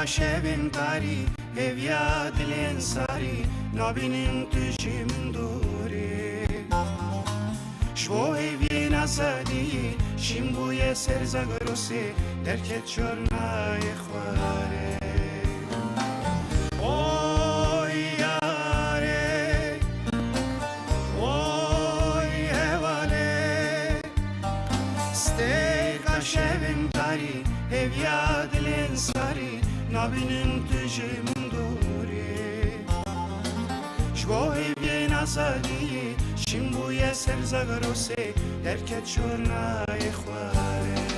شبن تاری هویا دلین ساری نبینیم تجیم دوری شو هوی نزدی شیم بوی سرزگروسی درکت چرنای خواره اوی یاره اوی هواله ستیقا شبن تاری هویا دلین ساری نبینیم تجیم دوری شو هوی نزدی شیم بوی سرزگروسی درکت چرنای خواره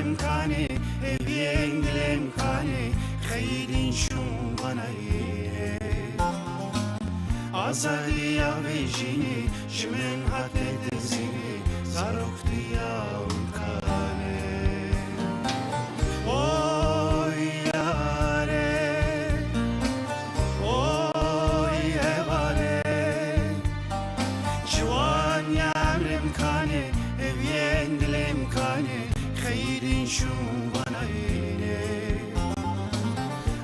امکانی هوین دل امکانی خیلی شون بنایی آزادی آویجینی شمن حد دزینی زاروختی امکانی اوی یاره اوی هواله جوان یامر امکانی هوین دل امکانی خیلی شون بناینه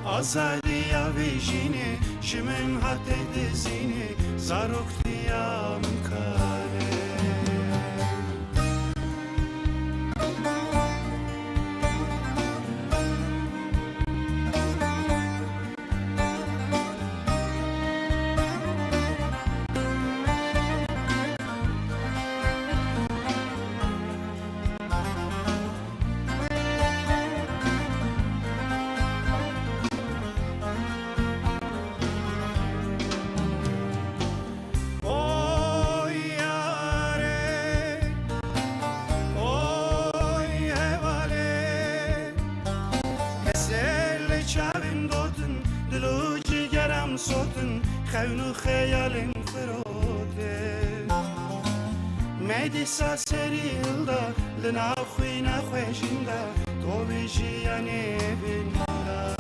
آزادی آویجینه شمن حد دزینه زاروختی امکانه دلو جگرم سوتن خونو خیالم فروده میدی ساسریلدا لنا خوینا خوشیندا تو بیشی یعنی بیندا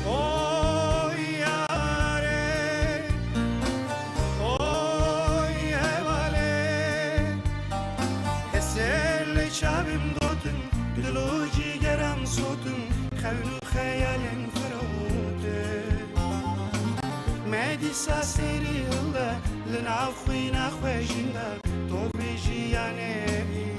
اوی یاره اوی هواله حسل چابم دوتن دلو جگرم سوتن خونو خیالم مدی ساسری هلا لنا خوینا خوشیندا تو بیشی یعنی